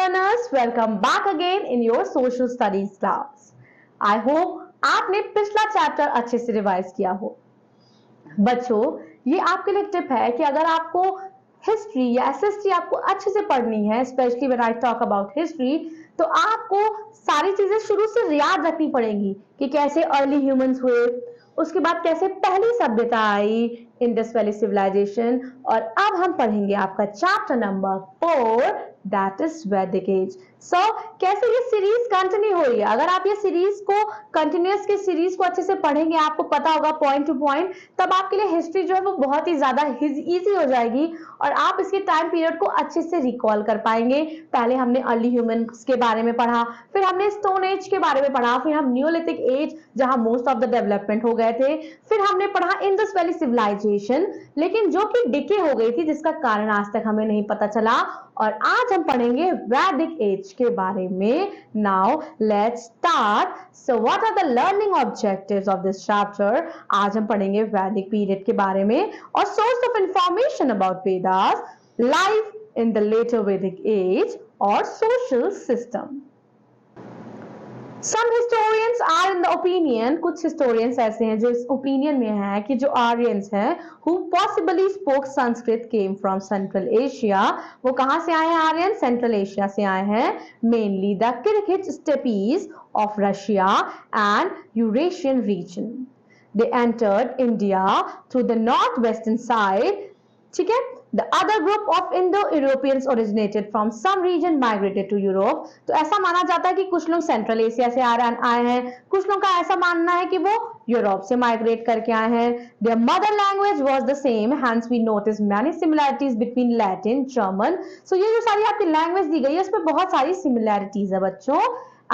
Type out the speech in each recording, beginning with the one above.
learners, welcome back again in your social studies class. I hope आपने पिछला chapter अच्छे से रिवाइज किया हो। बच्चों, ये आपके लिए टिप है कि अगर आपको हिस्ट्री या एसएसटी आपको अच्छे से पढ़नी है, specially when I talk about history, तो आपको सारी चीजें शुरू से याद रखनी पड़ेंगी कि कैसे अर्ली ह्यूमंस हुए, उसके बाद कैसे पहली सभ्यता आई, इंडस वैली सिविलाइजेशन, और अब हम पढ़ेंगे आपका चैप्टर नंबर 4, दैट इज वैदिक एज। सो कैसे ये सीरीज कंटिन्यू हो रही है। अगर आप ये सीरीज को कंटिन्यूअस की सीरीज को अच्छे से पढ़ेंगे, आपको पता होगा पॉइंट टू पॉइंट, तब आपके लिए हिस्ट्री जो है वो बहुत ही ज्यादा इजी हो जाएगी और आप इसके टाइम पीरियड को अच्छे से रिकॉल कर पाएंगे। पहले हमने अर्ली ह्यूमंस के बारे में पढ़ा, फिर हमने स्टोन एज के बारे में पढ़ा, फिर हम न्यूलिथिक एज जहां मोस्ट ऑफ द डेवलपमेंट हो गए थे, फिर हमने पढ़ा इंडस वैली सिविलाइजेशन, लेकिन जो कि डिके हो गई थी, जिसका कारण आज तक हमें नहीं पता चला। और आज हम पढ़ेंगे वैदिक एज के बारे में। Now let's start. So what are the learning objectives of this chapter. आज हम पढ़ेंगे वैदिक पीरियड के बारे में और source of information about Vedas, life in the later Vedic age और social system. Some historians are in the opinion, कुछ historians ऐसे हैं जो इस opinion में हैं कि जो Aryans हैं who possibly spoke Sanskrit came from Central Asia। वो कहाँ से आए हैं Aryans? Central Asia से आए हैं, mainly the Kirghiz steppes of Russia and Eurasian region। They entered India through the northwestern side, ठीक है। The other group of Indo-Europeans originated from some region migrated to Europe। तो ऐसा माना जाता है कि कुछ लोग सेंट्रल एशिया से आए हैं, कुछ लोगों का ऐसा मानना है कि वो यूरोप से माइग्रेट करके आए हैं। Their mother language was the same, hence we notice many similarities between Latin, German। So ये जो सारी आपकी लैंग्वेज दी गई है उसमें बहुत सारी सिमिलैरिटीज है बच्चों।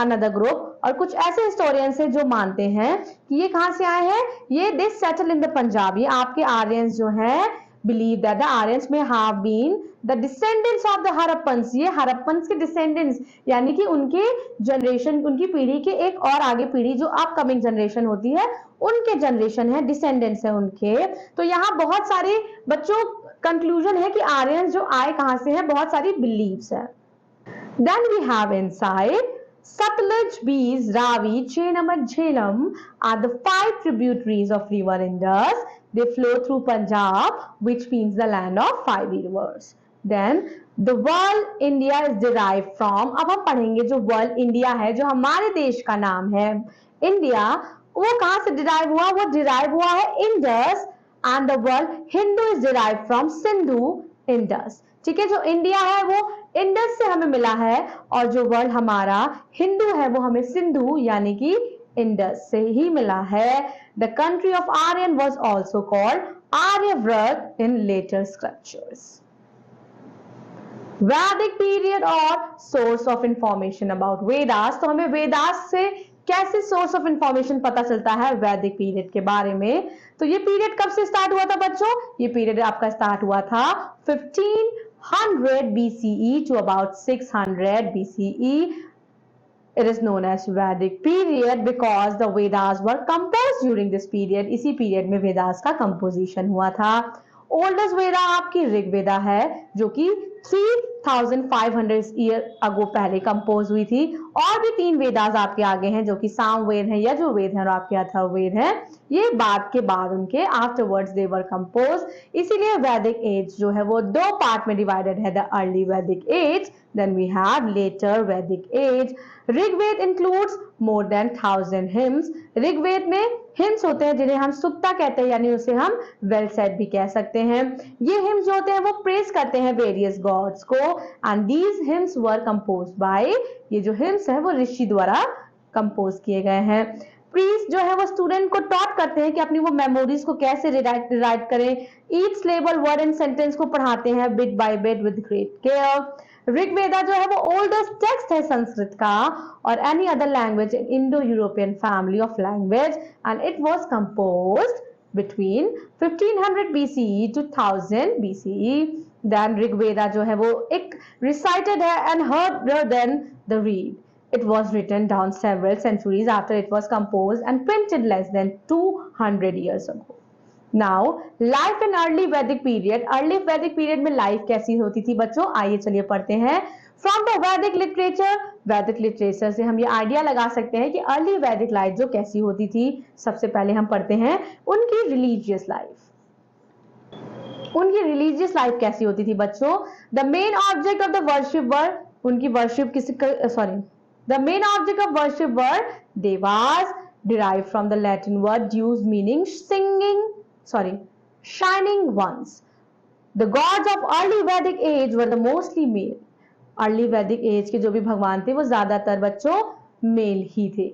अनदर ग्रुप, और कुछ ऐसे हिस्टोरियंस हैं जो मानते हैं कि ये कहाँ से आए हैं, ये दे सेटल इन द पंजाब। ये आपके आर्यंस जो हैं believe that the Aryans may have been the descendants of the Harappans। ये हरप्पन्स के descendants यानी कि उनके जनरेशन, उनकी पीढ़ी के एक और आगे पीढ़ी जो अपकमिंग जनरेशन होती है उनके जनरेशन है, descendants है उनके। तो यहाँ बहुत सारे बच्चों कंक्लूजन है कि आर्यंस जो आए कहाँ से है, बहुत सारी बिलीव्स है। Then we have inside Satluj, Beas, Ravi, Chenam and Jhelum are the 5 tributaries of river Indus। They flow through Punjab, which means the land of 5 rivers। Then the world India is derived from। अब हम पढ़ेंगे जो world India है, जो हमारे देश का नाम है इंडिया, वो कहाँ से डिराइव हुआ, वो डिराइव हुआ है Indus. And the world Hindu is derive from Sindhu Indus. ठीक है, जो इंडिया है वो इंडस से हमें मिला है और जो वर्ल्ड हमारा हिंदू है वो हमें सिंधु यानी कि इंडस से ही मिला है। The country of Aryan was also called Aryavarta in later scriptures. Vedic period और source of information about Vedas. तो हमें वेदास से कैसे सोर्स ऑफ इंफॉर्मेशन पता चलता है वैदिक पीरियड के बारे में। तो ये पीरियड कब से स्टार्ट हुआ था बच्चों, ये पीरियड आपका स्टार्ट हुआ था 1500 BCE to about 600 BCE। It is known as Vedic period because the Vedas were composed during this period। इसी पीरियड में वेदास का कंपोजिशन हुआ था। ओल्डेस्ट वेदा आपकी ऋग्वेदा है जो कि 3500 ईयर अगो पहले कंपोज हुई थी। और भी 3 वेदास आपके आगे हैं जो कि सामवेद है, यजुर्वेद है और आपके अथर्ववेद है। ये बाद के बाद उनके आफ्टरवर्ड्स दे वर कंपोज। इसीलिए वैदिक एज जो है वो 2 पार्ट में डिवाइडेड है, the early Vedic age, then we have later Vedic age. Rigveda includes more than 1000 hymns. Rigveda में हिम्स होते हैं जिन्हें हम सुक्ता कहते हैं, यानी उसे हम वेल सेड भी कह सकते हैं। ये हिम्स जो होते हैं वो प्रेज करते हैं वेरियस गॉड्स को। And these hymns were composed bye, ये जो हिम्स है वो ऋषि द्वारा कंपोज किए गए हैं। प्रीस्ट जो है वो स्टूडेंट को टॉट करते हैं कि अपनी वो मेमोरीज को कैसे रिराइट करें। Each syllable word and sentence को पढ़ाते हैं bit by bit with great care. Rigveda जो है वो ओल्डेस्ट टेक्स्ट है संस्कृत का और any other language in Indo European family of language, and it was composed between 1500 BCE to 1000 BCE। Then Rigveda जो है वो एक recited है and harder than the read। It was written down several centuries after it was composed and printed less than 200 years ago। Now life in early वैदिक period, early वैदिक period में life कैसी होती थी बच्चों, आइए चलिए पढ़ते हैं। फ्रॉम द वैदिक लिटरेचर, वैदिक लिटरेचर से हम ये आइडिया लगा सकते हैं कि अर्ली वैदिक लाइफ जो कैसी होती थी। सबसे पहले हम पढ़ते हैं उनकी रिलीजियस लाइफ। उनकी रिलीजियस लाइफ कैसी होती थी बच्चों। The main object of the worship were, उनकी वर्शिप किसी sorry the main object of worship were devas, derived from the Latin word deus meaning singing, shining ones. The gods of early Vedic age were the mostly male. Early Vedic as के जो भी भगवान थे वो ज्यादातर बच्चों male ही थे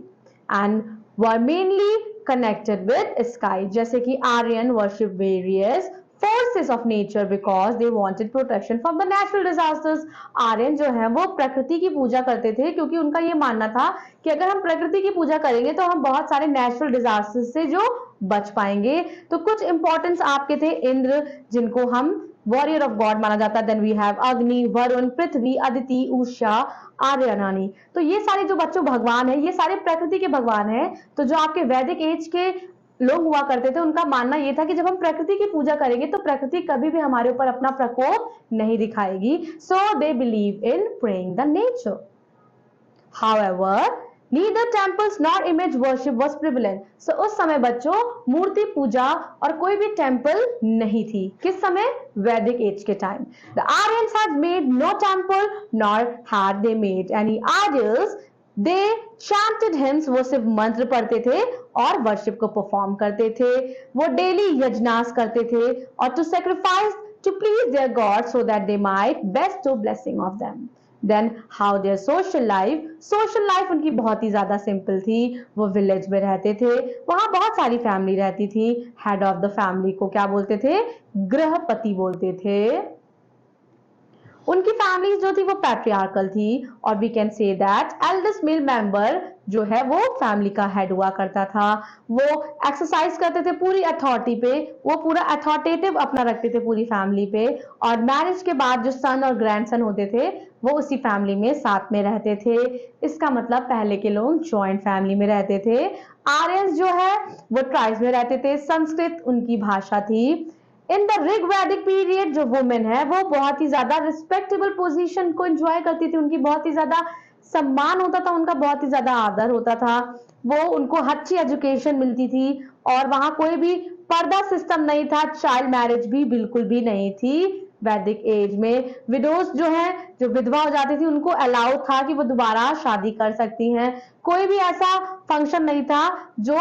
and were mainly connected with sky, जैसे कि Aryan worship various forces of nature because they wanted protection from the natural disasters. Aryan जो है वो प्रकृति की पूजा करते थे क्योंकि उनका ये मानना था कि अगर हम प्रकृति की पूजा करेंगे तो हम बहुत सारे नेचुरल डिजास्टर्स से जो बच पाएंगे। तो कुछ इंपॉर्टेंस आपके थे इंद्र, जिनको हम वॉरियर ऑफ गॉड माना जाता है। देन वी हैव अग्नि, वरुण, पृथ्वी, अदिति, उषा, आर्यनानी। तो ये सारे जो बच्चों भगवान है ये सारे प्रकृति के भगवान है। तो जो आपके वैदिक एज के लोग हुआ करते थे उनका मानना यह था कि जब हम प्रकृति की पूजा करेंगे तो प्रकृति कभी भी हमारे ऊपर अपना प्रकोप नहीं दिखाएगी। So they believe in praying the nature. However neither temples nor image worship was prevalent. So उस समय बच्चों मूर्ति पूजा और कोई भी टेम्पल नहीं थी। किस समय? वैदिक एज के time. The Aryans had made no temple nor had they made any idols. They chanted hymns, वो सिर्फ मंत्र पढ़ते थे और वर्शिप को परफॉर्म करते थे। वो डेली यज्ञास करते थे और to sacrifice to please their God so that they might bestow blessing of them. Then how their social life उनकी बहुत ही ज्यादा सिंपल थी। वो विलेज में रहते थे, वहां बहुत सारी फैमिली रहती थी। हेड ऑफ द फैमिली को क्या बोलते थे? गृहपति बोलते थे। उनकी फैमिली जो थी वो पैट्रियार्कल थी और we can say that eldest male member जो है वो फैमिली का हेड हुआ करता था। वो एक्सरसाइज करते थे पूरी अथॉरिटी पे, वो पूरा अथॉरिटेटिव अपना रखते थे पूरी फैमिली पे। और मैरिज के बाद जो सन और ग्रैंडसन होते थे वो उसी फैमिली में साथ में रहते थे। इसका मतलब पहले के लोग जॉइंट फैमिली में रहते थे। आर्यंस जो है वो ट्राइब्स में रहते थे, संस्कृत उनकी भाषा थी। इन द ऋग वैदिक पीरियड जो वुमेन है वो बहुत ही ज्यादा रिस्पेक्टेबल पोजीशन को एंजॉय करती थी, उनकी बहुत ही ज्यादा सम्मान होता था, उनका बहुत ही ज्यादा आदर होता था। वो उनको अच्छी एजुकेशन मिलती थी और वहां कोई भी पर्दा सिस्टम नहीं था, चाइल्ड मैरिज भी बिल्कुल भी नहीं थी। वैदिक एज में विडोज जो है जो विधवा हो जाती थी उनको अलाउ था कि वो दोबारा शादी कर सकती हैं। कोई भी ऐसा फंक्शन नहीं था जो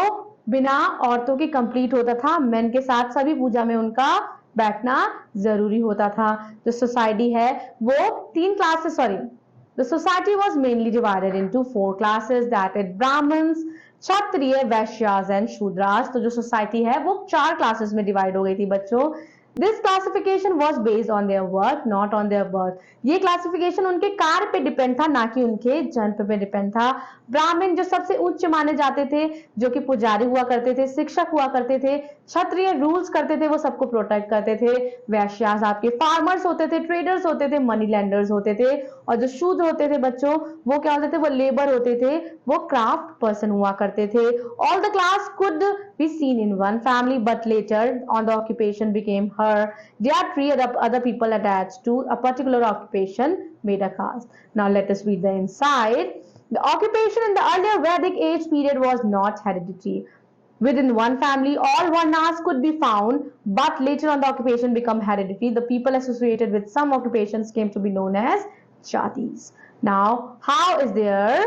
बिना औरतों के कंप्लीट होता था। मेन के साथ सभी पूजा में उनका बैठना जरूरी होता था। जो सोसाइटी है वो तीन classes the society was mainly divided into 4 classes, that is Brahmins, Kshatriya, Vaishyas and Shudras. तो जो सोसाइटी है वो 4 क्लासेस में डिवाइड हो गई थी बच्चों। This classification was based on their work not on their birth. ये क्लासिफिकेशन उनके कार्य पे डिपेंड था, ना कि उनके जन्म पे डिपेंड था। ब्राह्मण जो सबसे उच्च माने जाते थे, जो कि पुजारी हुआ करते थे, शिक्षक हुआ करते थे। क्षत्रिय रूल्स करते थे, वो सबको प्रोटेक्ट करते थे। वैश्यास आपके फार्मर्स होते थे, ट्रेडर्स होते थे, मनी लैंडर्स होते थे। और जो शूद्र होते थे बच्चों वो क्या होते थे? वो लेबर होते थे, वो क्राफ्ट पर्सन हुआ करते थे। All the class could be seen in one family but later on the occupation became her their other people attached to a particular occupation made a caste. Now let us read the inside. The occupation in the earlier Vedic age period was not hereditary. Within one family, all varnas could be found, but later on the occupation became hereditary. The people associated with some occupations came to be known as jatis. Now, how is their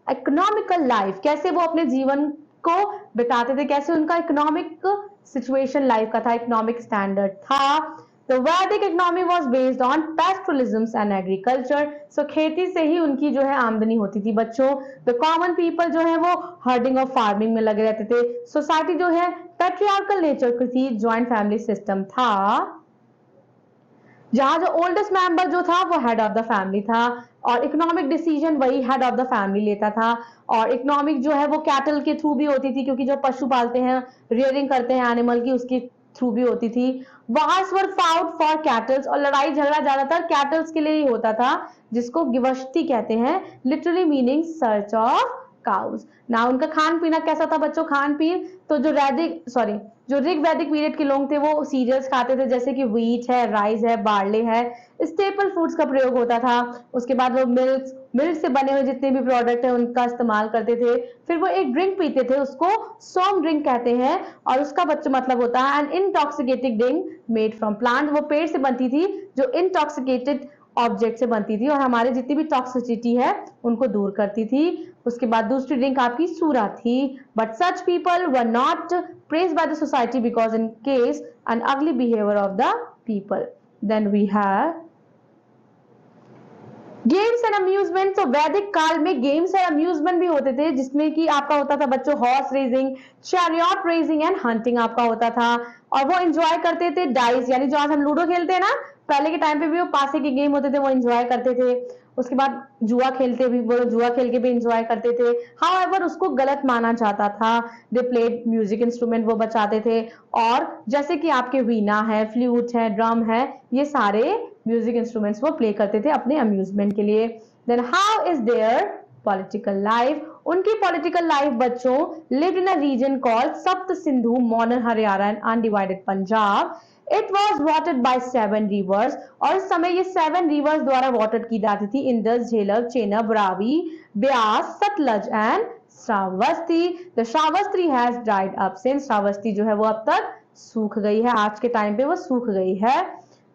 economical life? कैसे वो अपने जीवन को बिताते थे, कैसे उनका economic situation life का था, इकोनॉमिक स्टैंडर्ड था। The Vedic economy was based on pastoralism and agriculture. So खेती से ही उनकी जो है आमदनी होती थी बच्चों। The common people जो है वो herding और farming में लगे रहते थे। सोसाइटी जो है patriarchal नेचर की थी, जॉइंट फैमिली सिस्टम था, जहां जो ओल्डेस्ट मेंबर जो था वो हेड ऑफ द फैमिली था और इकोनॉमिक डिसीजन वही हेड ऑफ द फैमिली लेता था। और इकोनॉमिक जो है वो कैटल के थ्रू भी होती थी, क्योंकि जो पशु पालते हैं, रियरिंग करते हैं एनिमल की, उसके थ्रू भी होती थी। Wars were fought for kettles, और लड़ाई झगड़ा ज्यादातर कैटल्स के लिए ही होता था, जिसको गिवश्ती कहते हैं, literally meaning search of cows. ना उनका खान पीना कैसा था बच्चों? खान पीन तो जो ऋग वैदिक पीरियड के लोग थे वो सीरियल्स खाते थे, जैसे कि व्हीट है, राइस है, बार्ले है, स्टेपल फूड्स का प्रयोग होता था। उसके बाद वो मिल्क से बने हुए जितने भी प्रोडक्ट है उनका इस्तेमाल करते थे। फिर वो एक ड्रिंक पीते थे, उसको सोम ड्रिंक कहते हैं, और उसका बच्चों मतलब होता है an intoxicating drink made from plant. वो पेड़ से बनती थी, जो इंटॉक्सिकेटेड ऑब्जेक्ट से बनती थी और हमारे जितनी भी टॉक्सिसिटी है उनको दूर करती थी। उसके बाद दूसरी ड्रिंक आपकी सूरा थी। But such people were not praised by the society because in case an ugly behavior of the people. Then we have games and amusement. तो वैदिक काल में गेम्स और अम्यूजमेंट भी होते थे, जिसमें कि आपका होता था बच्चों horse racing, chariot racing and hunting आपका होता था। और वो एंजॉय करते थे डाइस, यानी जो आज हम लूडो खेलते हैं ना, पहले के टाइम पे भी वो पासे के गेम होते थे, वो एंजॉय करते थे। उसके बाद जुआ खेलते भी, वो जुआ खेल के भी एंजॉय करते थे। हाउएवर उसको गलत माना जाता था। दे प्लेड म्यूजिक इंस्ट्रूमेंट, वो बजाते थे। और जैसे कि आपके वीणा है, फ्लूट है, ड्रम है, ये सारे म्यूजिक इंस्ट्रूमेंट्स वो प्ले करते थे अपने अम्यूजमेंट के लिए। Then how is their political life? उनकी पॉलिटिकल लाइफ बच्चों lived in a region called Sapta Sindhu, modern Haryana and undivided Punjab. It was watered by 7 rivers, और इस समय ये 7 रिवर्स द्वारा वाटर की जाती थी। Indus, Jhelum, Chenab, Ravi, Beas, Sutlej and Shravasti. The Shravasti has dried up since. Shravasti जो है वो अब तक सूख गई है, आज के टाइम पे वो सूख गई है।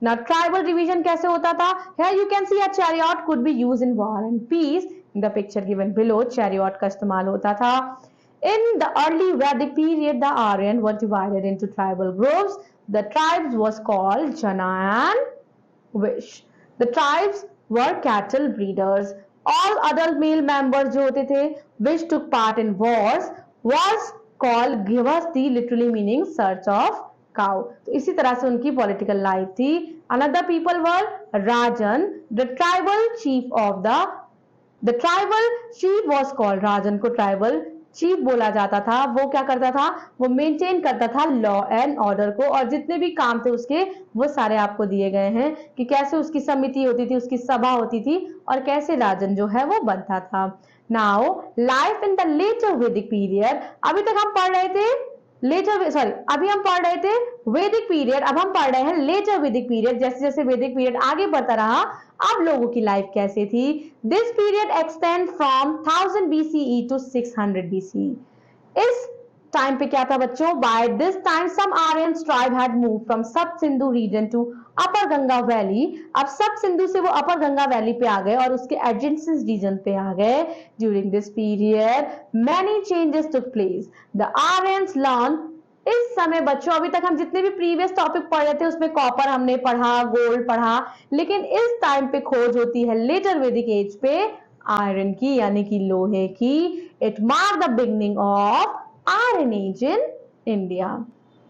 Now tribal division कैसे होता था? Here you can see a chariot could be used in war and peace. In the picture given below, chariot का इस्तेमाल होता था। In the early Vedic period, the Aryan were divided into tribal groups. The tribes was called Jana and Vish. The tribes were cattle breeders. All other male members जो होते थे, which took part in wars, was called Givasti, literally meaning search of cow. तो इसी तरह से उनकी political life थी। Another people were Rajan, the tribal chief of the tribal chief was called, Rajan को ट्राइबल चीफ बोला जाता था। वो क्या करता था? वो मेंटेन करता था लॉ एंड ऑर्डर को, और जितने भी काम थे उसके वो सारे आपको दिए गए हैं कि कैसे उसकी समिति होती थी, उसकी सभा होती थी, और कैसे राजन जो है वो बनता था। Now life in the later Vedic period. अभी तक हम पढ़ रहे थे अभी हम पढ़ रहे थे वैदिक पीरियड, अब हम पढ़ रहे हैं लेटर वैदिक पीरियड। जैसे जैसे वैदिक पीरियड आगे बढ़ता रहा, अब लोगों की लाइफ कैसे थी? This period extend from 1000 BCE to 600 BCE। इस टाइम पे क्या था बच्चों? By this time some Aryan tribe had move from सब Sindhu region to upper Ganga valley. अब सब सिंधु से वो अपर गंगा वैली पे आ गए और उसके एडजेंसेंट रीजन पे आ गए। During this period many changes took place. The Aryans learn. इस समय बच्चों अभी तक हम जितने भी प्रीवियस टॉपिक पढ़ रहे थे उसमें कॉपर हमने पढ़ा, गोल्ड पढ़ा, लेकिन इस टाइम पे खोज होती है लेटर वैदिक एज पे आयरन की, यानी कि लोहे की। It mark the beginning of iron age in India.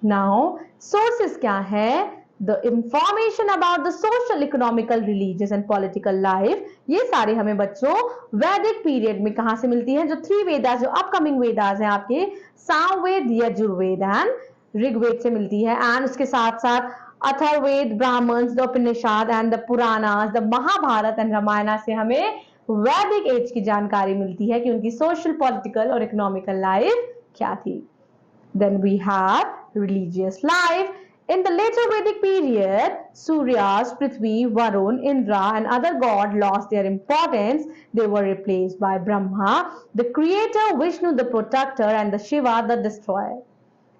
Now sources क्या है? The information about the social, economical, religious and political life, ये सारे हमें बच्चों वैदिक पीरियड में कहां से मिलती हैं? जो 3 वेदास, जो अपकमिंग वेदास हैं आपके, सामवेद, यजुर्वेद एंड ऋग्वेद से मिलती है। एंड उसके साथ साथ Atharvaveda, Brahmanas, the Upanishad and the Puranas, the Mahabharata and Ramayana से हमें वैदिक एज की जानकारी मिलती है कि उनकी सोशल, पॉलिटिकल और इकोनॉमिकल लाइफ क्या थी। Then we have religious life. In the later Vedic period, Suryas, Prithvi, Varun, Indra and other gods lost their importance. They were replaced by Brahma, the creator, Vishnu, the protector and the Shiva, the destroyer.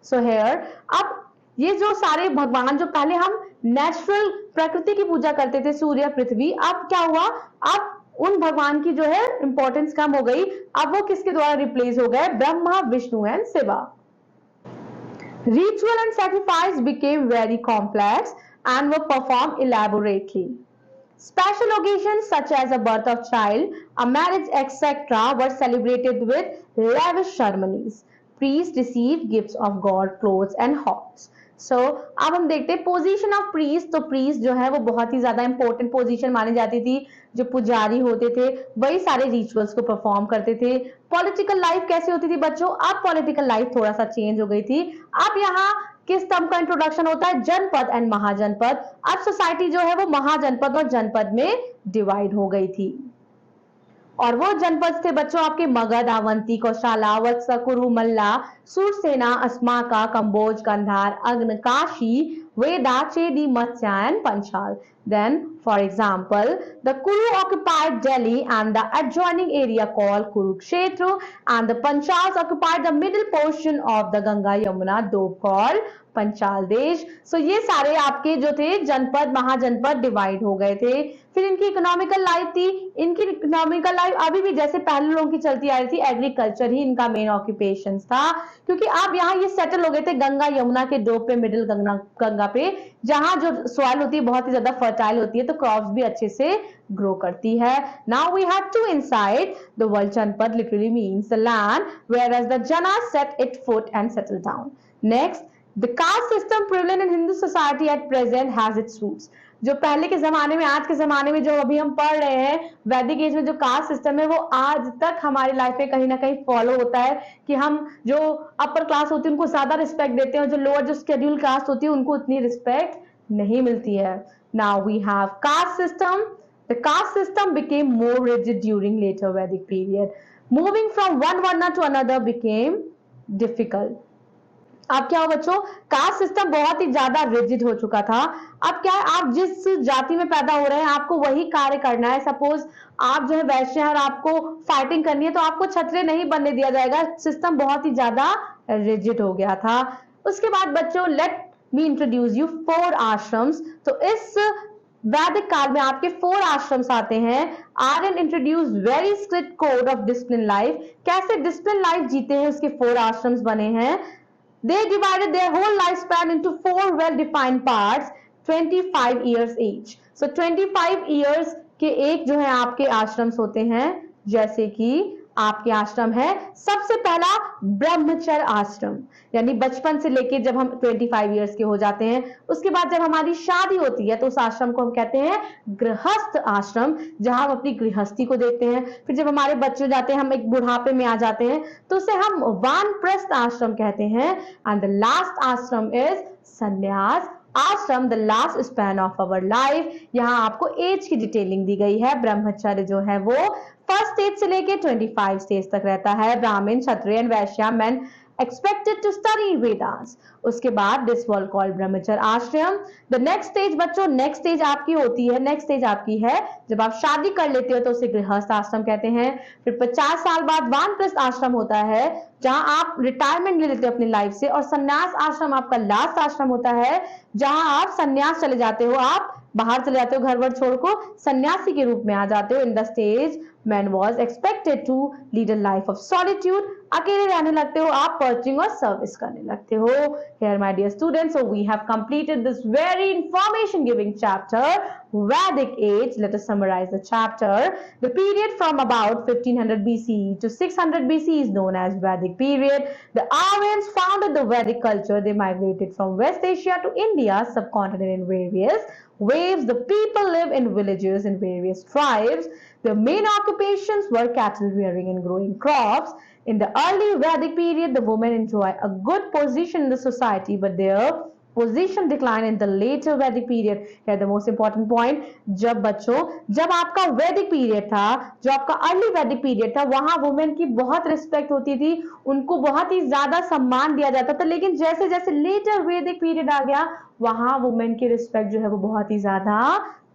So here, अब ये जो सारे भगवान जो पहले हम natural प्रकृति की पूजा करते थे, सूर्य, पृथ्वी, अब क्या हुआ? अब उन भगवान की जो है इंपॉर्टेंस कम हो गई। अब वो किसके द्वारा रिप्लेस हो गए? Brahma, Vishnu and Shiva. Ritual and sacrifice became very complex and were performed elaborately. Special occasions such as the birth of child, a marriage, etc. were celebrated with lavish ceremonies. Priests received gifts of gold, clothes and horse. So, अब हम देखते हैं position of priest. तो priest जो है वो बहुत ही ज्यादा इंपॉर्टेंट पोजीशन मानी जाती थी। जो पुजारी होते थे वही सारे रिचुअल्स को परफॉर्म करते थे। पॉलिटिकल लाइफ कैसे होती थी बच्चों? अब पॉलिटिकल लाइफ थोड़ा सा चेंज हो गई थी। अब यहाँ किस टर्म का इंट्रोडक्शन होता है? जनपद एंड महाजनपद। अब सोसाइटी जो है वो महाजनपद और जनपद में डिवाइड हो गई थी। और वो जनपद थे बच्चों आपके मगध, अवंती, कौशाला, वत्स, कुरु, मल्ला, सूरसेना, अस्माका, कंबोज, कंधार, अग्न, काशी, वेदा, चेदी, मत्स्य and Panchal. Then, for example, the Kuru occupied Delhi and the adjoining area called Kurukshetra, and the Panchals occupied the middle portion of the Ganga Yamuna Doab called Panchal देश। सो ये सारे आपके जो थे जनपद महाजनपद डिवाइड हो गए थे। फिर इनकी इकोनॉमिकल लाइफ थी, इनकी इकोनॉमिकल लाइफ अभी भी जैसे पहले लोगों की चलती आ रही थी, एग्रीकल्चर ही इनका मेन ऑक्यूपेशन था, क्योंकि अब यहाँ ये सेटल हो गए थे गंगा यमुना के डोब पे, मिडिल गंगा पे, जहां जो सॉइल होती है बहुत ही ज्यादा फर्टाइल होती है, तो क्रॉप्स भी अच्छे से ग्रो करती है। Now we have to inside the word janapada literally means the land where as the Jana set it foot and settle down. Next, The caste system prevalent in Hindu society at present has its roots. जो पहले के जमाने में, आज के जमाने में जो अभी हम पढ़ रहे हैं वैदिक एज में जो कास्ट सिस्टम है, वो आज तक हमारी लाइफ में कहीं ना कहीं फॉलो होता है कि हम जो अपर क्लास होती है उनको ज्यादा रिस्पेक्ट देते हैं, और जो लोअर जो शेड्यूल कास्ट होती है उनको उतनी रिस्पेक्ट नहीं मिलती है। Now we have caste system. The caste system became more rigid during later Vedic period. Moving from one varna to another became difficult. अब क्या हो बच्चों, कास्ट सिस्टम बहुत ही ज्यादा रिजिड हो चुका था। अब क्या है, आप जिस जाति में पैदा हो रहे हैं आपको वही कार्य करना है। सपोज आप जो है वैश्य हैं और आपको फाइटिंग करनी है, तो आपको क्षत्रिय नहीं बनने दिया जाएगा। सिस्टम बहुत ही ज्यादा रिजिड हो गया था। उसके बाद बच्चों, let me introduce you 4 ashrams. तो इस वैदिक काल में आपके 4 आश्रम्स आते हैं। Aryan introduce very strict code of discipline life. कैसे डिसिप्लिन लाइफ जीते हैं उसके 4 आश्रम्स बने हैं। They divided their whole lifespan into 4 well-defined parts, 25 years each. So 25 years के एक जो है आपके आश्रम्स होते हैं, जैसे कि आपके आश्रम है सबसे पहला ब्रह्मचर्य आश्रम, यानी बचपन से लेके जब हम 25 इयर्स के हो जाते हैं, उसके बाद जब हमारी शादी होती है तो उस आश्रम को हम कहते हैं गृहस्थ आश्रम, जहां हम अपनी गृहस्थी को देखते हैं। फिर जब हमारे बच्चे हो जाते हैं, हम एक बुढ़ापे में आ जाते हैं, तो उसे हम वानप्रस्थ आश्रम कहते हैं। एंड द लास्ट आश्रम इज संन्यास आश्रम, the last span of our life. यहाँ आपको एज की डिटेलिंग दी गई है। ब्रह्मचर्य जो है वो फर्स्ट स्टेज से लेके 25 स्टेज तक रहता है। ब्राह्मण, क्षत्रिय and Vysya man expected to study Vedas. उसके बाद दिस वॉल कॉल्ड ब्रह्मचर्य आश्रम। द नेक्स्ट स्टेज बच्चों, नेक्स्ट स्टेज आपकी होती है, नेक्स्ट स्टेज आपकी है जब आप शादी कर लेते हो तो उसे गृहस्थ आश्रम कहते हैं। फिर 50 साल बाद वानप्रस्थ आश्रम होता है, जहां आप रिटायरमेंट ले लेते हो अपनी लाइफ से। और संन्यास आश्रम आपका लास्ट आश्रम होता है, जहां आप संन्यास चले जाते हो, आप बाहर चले जाते हो, घर वर छोड़ को सन्यासी के रूप में आ जाते हो। In the stage man was expected to lead a life of solitude, अकेले रहने लगते हो आप, पर्चिंग और सर्विस करने लगते हो। Here my dear students, so we have completed this very information giving chapter Vedic age. Let us summarize the chapter. The period from about 1500 BCE to 600 BCE is known as Vedic period. The Aryans founded the Vedic culture. They migrated from West Asia to India subcontinent in various waves. The people live in villages in various tribes. Their main occupations were cattle rearing and growing crops. In the early Vedic period, the women enjoy a good position in the society, but their position declined in the later Vedic period. Here the most important point, जब बच्चों, जब आपका वैदिक period था, जो आपका early वैदिक period था, वहां वुमेन की बहुत रिस्पेक्ट होती थी, उनको बहुत ही ज्यादा सम्मान दिया जाता था। लेकिन जैसे जैसे लेटर वैदिक पीरियड आ गया, वहां वुमेन की रिस्पेक्ट जो है वो बहुत ही ज्यादा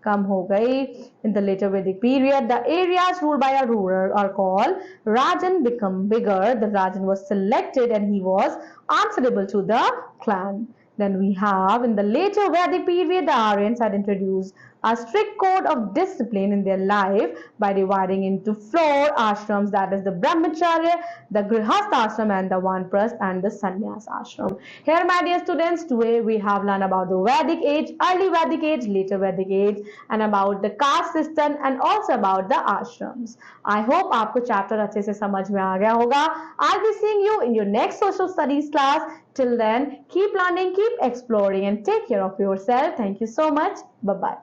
कम हो गई। In the later Vedic period, the areas ruled by a ruler are called Rajan become bigger. The Rajan was selected and he was answerable to the clan. Then we have in the later Vedic period, the Aryans had introduced a strict code of discipline in their life by dividing into 4 ashrams, that is the Brahmacharya, the Grihastha ashram and the Vanprasth and the Sannyas ashram. Here my dear students, today we have learned about the Vedic age, early Vedic age, later Vedic age, and about the caste system and also about the ashrams. I hope आपको chapter अच्छे से समझ में आ गया होगा। I'll be seeing you in your next social studies class. Till then, keep learning, keep exploring and take care of yourself. Thank you so much. Bye-bye.